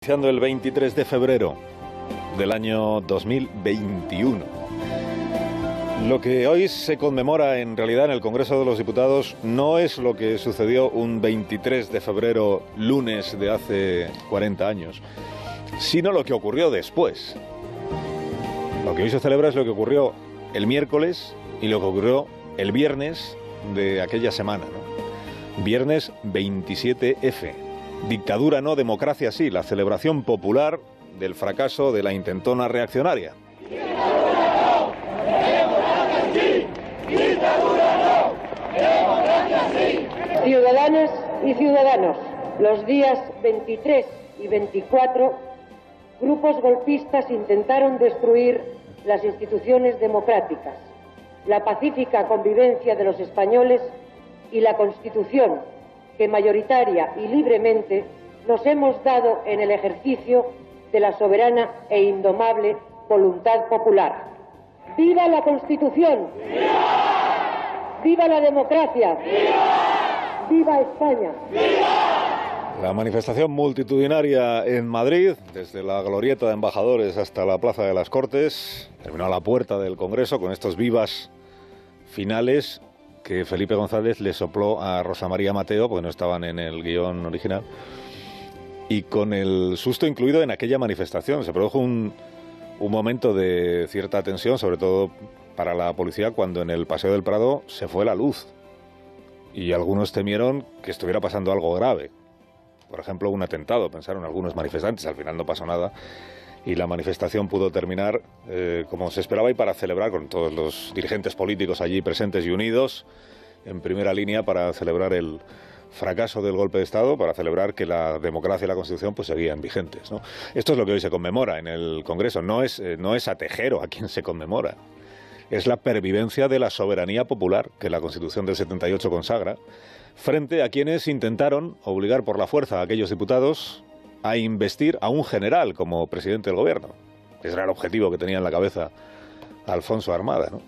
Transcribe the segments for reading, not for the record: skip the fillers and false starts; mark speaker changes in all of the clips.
Speaker 1: anunciando el 23 de febrero del año 2021. Lo que hoy se conmemora en realidad en el Congreso de los Diputados no es lo que sucedió un 23 de febrero, lunes de hace 40 años, sino lo que ocurrió después. Lo que hoy se celebra es lo que ocurrió el miércoles y lo que ocurrió el viernes de aquella semana, ¿no? Viernes 27F. Dictadura no, democracia sí, la celebración popular del fracaso de la intentona reaccionaria.
Speaker 2: Dictadura no, democracia sí. Dictadura no, democracia sí.
Speaker 3: Ciudadanas y ciudadanos, los días 23 y 24, grupos golpistas intentaron destruir las instituciones democráticas, la pacífica convivencia de los españoles y la Constitución que mayoritaria y libremente nos hemos dado en el ejercicio de la soberana e indomable voluntad popular. ¡Viva la Constitución! ¡Viva! ¡Viva la democracia! ¡Viva! ¡Viva España!
Speaker 1: ¡Viva! La manifestación multitudinaria en Madrid, desde la glorieta de embajadores hasta la Plaza de las Cortes, terminó a la puerta del Congreso con estos vivas finales que Felipe González le sopló a Rosa María Mateo, porque no estaban en el guión original, y con el susto incluido en aquella manifestación. Se produjo un momento de cierta tensión, sobre todo para la policía, cuando en el Paseo del Prado se fue la luz y algunos temieron que estuviera pasando algo grave. Por ejemplo, un atentado, pensaron algunos manifestantes. Al final no pasó nada y la manifestación pudo terminar como se esperaba y para celebrar con todos los dirigentes políticos allí presentes y unidos en primera línea para celebrar el fracaso del golpe de Estado, para celebrar que la democracia y la Constitución pues seguían vigentes, ¿no? Esto es lo que hoy se conmemora en el Congreso. No es a Tejero a quien se conmemora. Es la pervivencia de la soberanía popular que la Constitución del 78 consagra, frente a quienes intentaron obligar por la fuerza a aquellos diputados a investir a un general como presidente del gobierno. Ese era el objetivo que tenía en la cabeza Alfonso Armada, ¿no?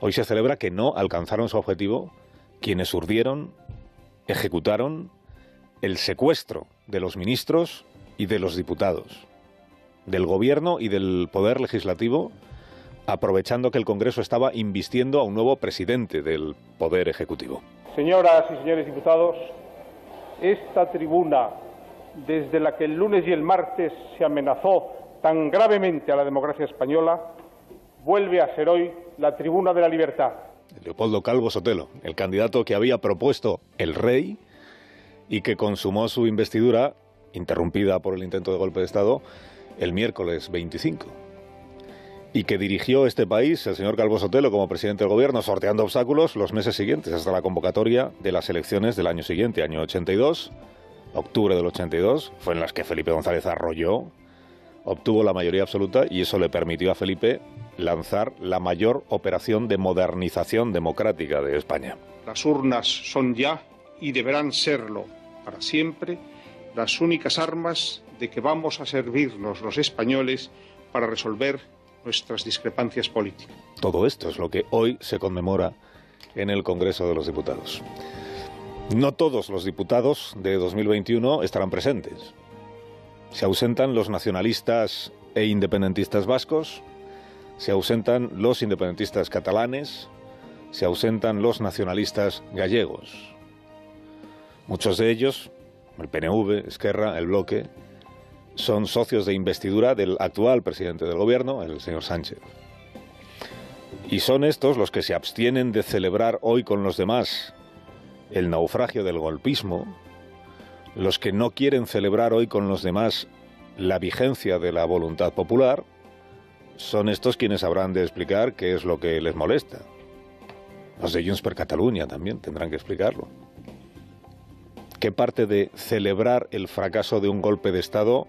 Speaker 1: Hoy se celebra que no alcanzaron su objetivo quienes urdieron, ejecutaron el secuestro de los ministros y de los diputados, del gobierno y del poder legislativo, aprovechando que el Congreso estaba invistiendo a un nuevo presidente del poder ejecutivo.
Speaker 4: Señoras y señores diputados, esta tribuna, desde la que el lunes y el martes se amenazó tan gravemente a la democracia española, vuelve a ser hoy la tribuna de la libertad.
Speaker 1: Leopoldo Calvo Sotelo, el candidato que había propuesto el rey y que consumó su investidura, interrumpida por el intento de golpe de Estado, el miércoles 25. Y que dirigió este país, el señor Calvo Sotelo, como presidente del gobierno, sorteando obstáculos los meses siguientes, hasta la convocatoria de las elecciones del año siguiente, año 82, octubre del 82, fue en las que Felipe González arrolló, obtuvo la mayoría absoluta y eso le permitió a Felipe lanzar la mayor operación de modernización democrática de España.
Speaker 5: Las urnas son ya, y deberán serlo para siempre, las únicas armas de que vamos a servirnos los españoles para resolver nuestras discrepancias políticas.
Speaker 1: Todo esto es lo que hoy se conmemora en el Congreso de los Diputados. No todos los diputados de 2021 estarán presentes. Se ausentan los nacionalistas e independentistas vascos, se ausentan los independentistas catalanes, se ausentan los nacionalistas gallegos. Muchos de ellos, el PNV, Esquerra, el Bloque, son socios de investidura del actual presidente del gobierno, el señor Sánchez. Y son estos los que se abstienen de celebrar hoy con los demás el naufragio del golpismo, los que no quieren celebrar hoy con los demás la vigencia de la voluntad popular, son estos quienes habrán de explicar qué es lo que les molesta. Los de Junts per Catalunya también tendrán que explicarlo. ¿Qué parte de celebrar el fracaso de un golpe de Estado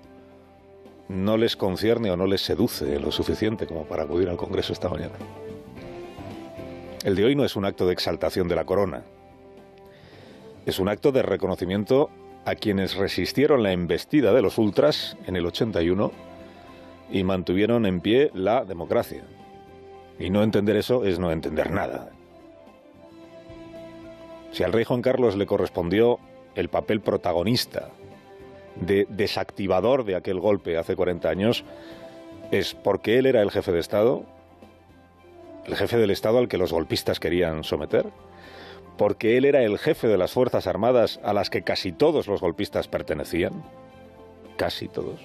Speaker 1: no les concierne o no les seduce lo suficiente como para acudir al Congreso esta mañana? El de hoy no es un acto de exaltación de la corona. Es un acto de reconocimiento a quienes resistieron la embestida de los ultras en el 81 y mantuvieron en pie la democracia. Y no entender eso es no entender nada. Si al rey Juan Carlos le correspondió el papel protagonista de desactivador de aquel golpe hace 40 años, es porque él era el jefe de Estado, el jefe del Estado al que los golpistas querían someter, porque él era el jefe de las Fuerzas Armadas a las que casi todos los golpistas pertenecían, casi todos,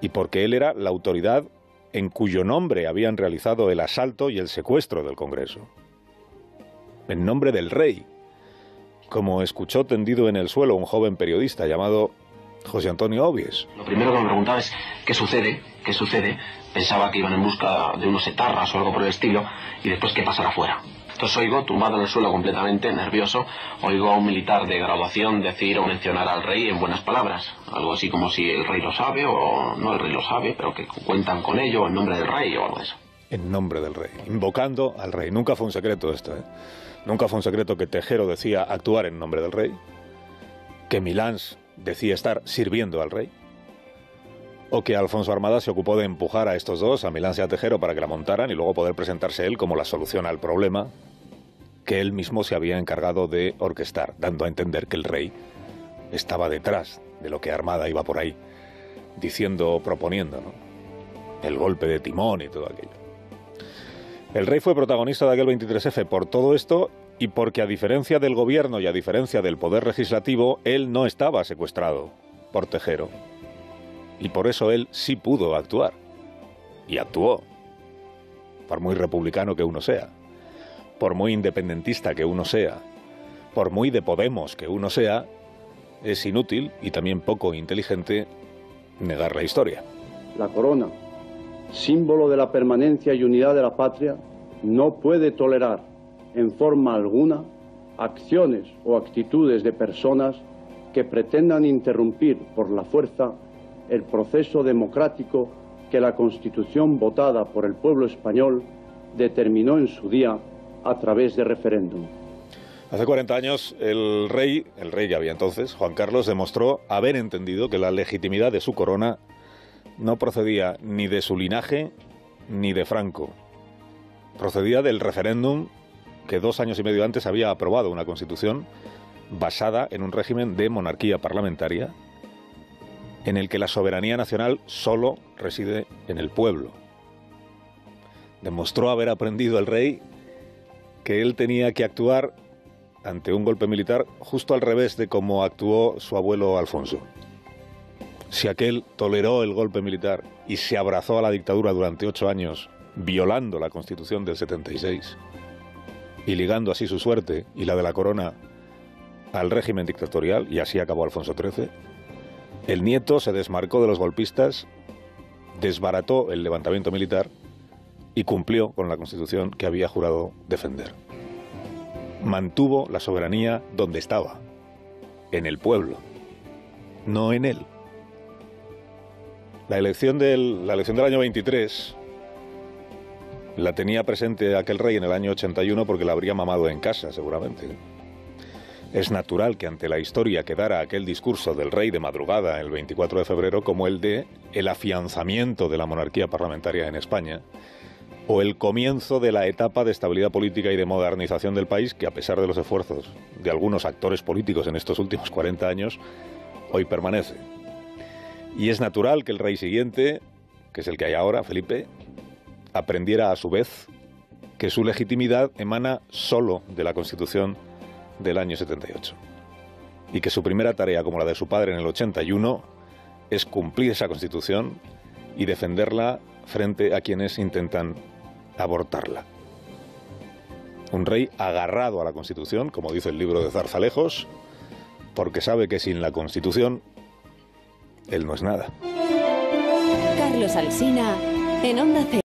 Speaker 1: y porque él era la autoridad en cuyo nombre habían realizado el asalto y el secuestro del Congreso. En nombre del rey, como escuchó tendido en el suelo un joven periodista llamado José Antonio Obies.
Speaker 6: Lo primero que me preguntaba es ¿qué sucede? ¿Qué sucede? Pensaba que iban en busca de unos etarras o algo por el estilo, y después qué pasará afuera. Entonces oigo, tumbado en el suelo completamente, nervioso, oigo a un militar de graduación decir o mencionar al rey en buenas palabras. Algo así como si el rey lo sabe, o no el rey lo sabe, pero que cuentan con ello en nombre del rey o algo de eso.
Speaker 1: En nombre del rey, invocando al rey. Nunca fue un secreto esto, ¿eh? Nunca fue un secreto que Tejero decía actuar en nombre del rey, que Milans decía estar sirviendo al rey, o que Alfonso Armada se ocupó de empujar a estos dos, a Milans y a Tejero, para que la montaran y luego poder presentarse él como la solución al problema que él mismo se había encargado de orquestar, dando a entender que el rey estaba detrás de lo que Armada iba por ahí diciendo o proponiendo, ¿no? El golpe de timón y todo aquello. El rey fue protagonista de aquel 23F por todo esto y porque, a diferencia del gobierno y a diferencia del poder legislativo, él no estaba secuestrado por Tejero. Y por eso él sí pudo actuar. Y actuó. Por muy republicano que uno sea, por muy independentista que uno sea, por muy de Podemos que uno sea, es inútil y también poco inteligente negar la historia.
Speaker 7: La corona, símbolo de la permanencia y unidad de la patria, no puede tolerar en forma alguna acciones o actitudes de personas que pretendan interrumpir por la fuerza el proceso democrático que la Constitución votada por el pueblo español determinó en su día a través de referéndum.
Speaker 1: Hace 40 años el rey ya había entonces, Juan Carlos, demostró haber entendido que la legitimidad de su corona no procedía ni de su linaje ni de Franco. Procedía del referéndum que 2 años y medio antes había aprobado una Constitución basada en un régimen de monarquía parlamentaria en el que la soberanía nacional solo reside en el pueblo. Demostró haber aprendido el rey que él tenía que actuar ante un golpe militar justo al revés de cómo actuó su abuelo Alfonso. Si aquel toleró el golpe militar y se abrazó a la dictadura durante 8 años, violando la Constitución del 76 y ligando así su suerte y la de la corona al régimen dictatorial, y así acabó Alfonso XIII, el nieto se desmarcó de los golpistas, desbarató el levantamiento militar y cumplió con la Constitución que había jurado defender. Mantuvo la soberanía donde estaba, en el pueblo, no en él. La elección del año 23 la tenía presente aquel rey en el año 81 porque la habría mamado en casa, seguramente. Es natural que ante la historia quedara aquel discurso del rey de madrugada el 24 de febrero como el de el afianzamiento de la monarquía parlamentaria en España, o el comienzo de la etapa de estabilidad política y de modernización del país que, a pesar de los esfuerzos de algunos actores políticos en estos últimos 40 años, hoy permanece. Y es natural que el rey siguiente, que es el que hay ahora, Felipe, aprendiera a su vez que su legitimidad emana solo de la Constitución del año 78. Y que su primera tarea, como la de su padre en el 81, es cumplir esa Constitución y defenderla frente a quienes intentan abortarla. Un rey agarrado a la Constitución, como dice el libro de Zarzalejos, porque sabe que sin la Constitución él no es nada.
Speaker 8: Carlos Alsina, en Onda Cero.